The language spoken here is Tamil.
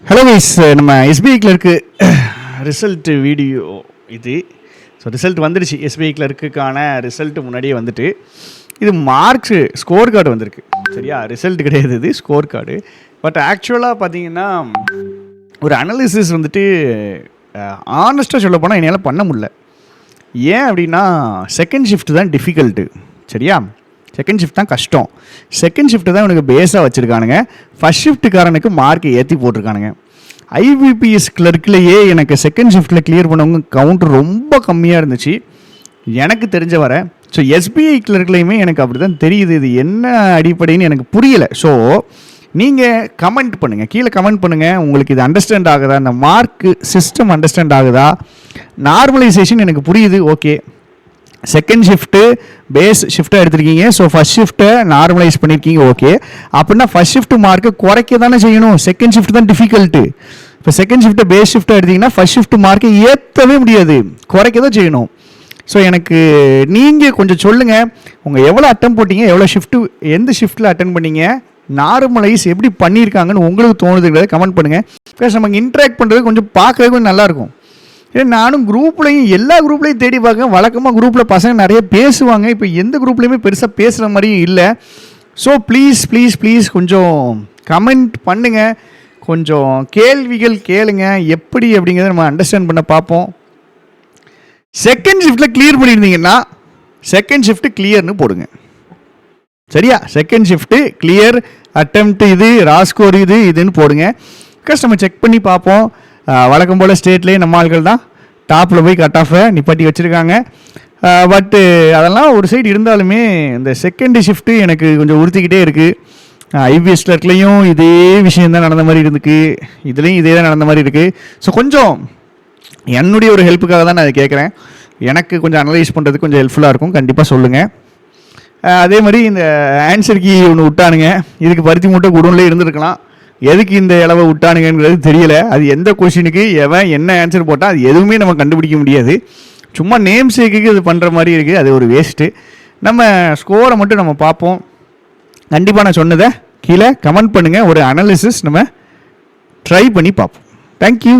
ஹலோ கைஸ், நம்ம எஸ்பிஐ கிளர்க்கு ரிசல்ட் வீடியோ இது. ஸோ ரிசல்ட் வந்துடுச்சு. எஸ்பிஐ கிளர்க்குக்கான ரிசல்ட் முன்னாடியே வந்துட்டு இது மார்க்ஸு ஸ்கோர் கார்டு வந்திருக்கு. சரியா, ரிசல்ட் கிடையாது, இது ஸ்கோர் கார்டு. பட் ஆக்சுவலாக பார்த்தீங்கன்னா ஒரு அனாலிசிஸ் வந்துட்டு ஆனஸ்ட்டாக சொல்ல போனால் என்னால் பண்ண முடியல. ஏன் அப்படின்னா செகண்ட் ஷிஃப்ட் தான் டிஃபிகல்ட்டு. சரியா, செகண்ட் ஷிஃப்ட் தான் கஷ்டம். செகண்ட் ஷிஃப்ட்டு தான் இவனுக்கு பேஸாக வச்சுருக்கானுங்க. ஃபஸ்ட் ஷிஃப்ட்டுக்காரனுக்கு மார்க்கை ஏற்றி போட்டிருக்கானுங்க. ஐபிபிஎஸ் கிளர்க்லேயே எனக்கு செகண்ட் ஷிஃப்ட்டில் கிளியர் பண்ணவங்க கவுண்டர் ரொம்ப கம்மியாக இருந்துச்சு எனக்கு தெரிஞ்ச வர. ஸோ எஸ்பிஐ கிளர்க்லேயுமே எனக்கு அப்படி தான் தெரியுது. இது என்ன அடிப்படைன்னு எனக்கு புரியலை. ஸோ நீங்கள் கமெண்ட் பண்ணுங்கள், கீழே கமெண்ட் பண்ணுங்கள். உங்களுக்கு இது அண்டர்ஸ்டாண்ட் ஆகுதா, இந்த மார்க்கு சிஸ்டம் அண்டர்ஸ்டாண்ட் ஆகுதா? நார்மலைசேஷன் எனக்கு புரியுது, ஓகே. செகண்ட் ஷிஃப்ட்டு பேஸ் ஷிஃப்ட்டாக எடுத்திருக்கீங்க. ஸோ ஃபஸ்ட் ஷிஃப்ட்டை நார்மலைஸ் பண்ணியிருக்கீங்க, ஓகே. அப்படின்னா ஃபஸ்ட் ஷிஃப்ட் மார்க்கு குறைக்க தானே செய்யணும். செகண்ட் ஷிஃப்ட் தான் டிஃபிகல்ட்டு. இப்போ செகண்ட் ஷிஃப்ட்டை பேஸ் ஷிஃப்ட்டாக எடுத்திங்கன்னா ஃபஸ்ட் ஷிஃப்ட் மார்க்கை ஏற்றவே முடியாது, குறைக்க தான் செய்யணும். ஸோ எனக்கு நீங்கள் கொஞ்சம் சொல்லுங்கள், உங்கள் எவ்வளோ அட்டன் போட்டிங்க, எவ்வளோ ஷிஃப்ட்டு, எந்த ஷிஃப்ட்டில் அட்டன் பண்ணீங்க, நார்மலைஸ் எப்படி பண்ணியிருக்காங்கன்னு உங்களுக்கு தோணுதுங்கிறத கமெண்ட் பண்ணுங்கள். பிகாஸ் நமக்கு இன்ட்ராக்ட் பண்ணுறது கொஞ்சம் பார்க்கவே கொஞ்சம் நல்லாயிருக்கும். ஏன்னா நானும் குரூப்லையும் எல்லா குரூப்லையும் தேடி பார்க்க, வழக்கமாக குரூப்பில் பசங்க நிறைய பேசுவாங்க. இப்போ எந்த குரூப்லையுமே பெருசாக பேசுகிற மாதிரியும் இல்லை. ஸோ ப்ளீஸ் ப்ளீஸ் ப்ளீஸ் கொஞ்சம் கமெண்ட் பண்ணுங்கள், கொஞ்சம் கேள்விகள் கேளுங்க, எப்படி அப்படிங்கிறத நம்ம அண்டர்ஸ்டாண்ட் பண்ண பார்ப்போம். செகண்ட் ஷிஃப்ட்டில் கிளியர் பண்ணியிருந்தீங்கன்னா செகண்ட் ஷிஃப்ட்டு கிளியர்னு போடுங்க. சரியா, செகண்ட் ஷிஃப்ட்டு கிளியர் அட்டெம்ப்ட் இது, ராஸ்கோர் இது இதுன்னு போடுங்க. பிகாஸ் நம்ம செக் பண்ணி பார்ப்போம். வழக்கம் போல் ஸ்டேட்லேயே நம்ம ஆட்கள் தான் டாப்பில் போய் கட் ஆஃபை நிப்பாட்டி வச்சுருக்காங்க. பட்டு அதெல்லாம் ஒரு சைடு இருந்தாலுமே இந்த செகண்ட் ஷிஃப்ட்டு எனக்கு கொஞ்சம் உறுத்திக்கிட்டே இருக்குது. ஐபிஎஸ் கிளர்க்லேயும் இதே விஷயந்தான் நடந்த மாதிரி இருந்துக்கு, இதுலேயும் இதே தான் நடந்த மாதிரி இருக்குது. ஸோ கொஞ்சம் என்னுடைய ஒரு ஹெல்ப்புக்காக தான் நான் அதை கேட்குறேன். எனக்கு கொஞ்சம் அனலைஸ் பண்ணுறதுக்கு கொஞ்சம் ஹெல்ப்ஃபுல்லாக இருக்கும், கண்டிப்பாக சொல்லுங்கள். அதே மாதிரி இந்த ஆன்சர் கீ ஒன்று விட்டானுங்க, இதுக்கு பருத்தி மூட்டை குடோன்லேயே இருந்துருக்கலாம். எதுக்கு இந்த இளவை விட்டானுங்கிறது தெரியல. அது எந்த கொஷினுக்கு எவன் என்ன ஆன்சர் போட்டால் அது எதுவுமே நம்ம கண்டுபிடிக்க முடியாது. சும்மா நேம் சேக்குக்கு இது பண்ணுற மாதிரி இருக்குது, அது ஒரு வேஸ்ட்டு. நம்ம ஸ்கோரை மட்டும் நம்ம பார்ப்போம். கண்டிப்பாக நான் சொன்னதை கீழே கமெண்ட் பண்ணுங்கள், ஒரு அனாலிசிஸ் நம்ம ட்ரை பண்ணி பார்ப்போம். தேங்க்யூ.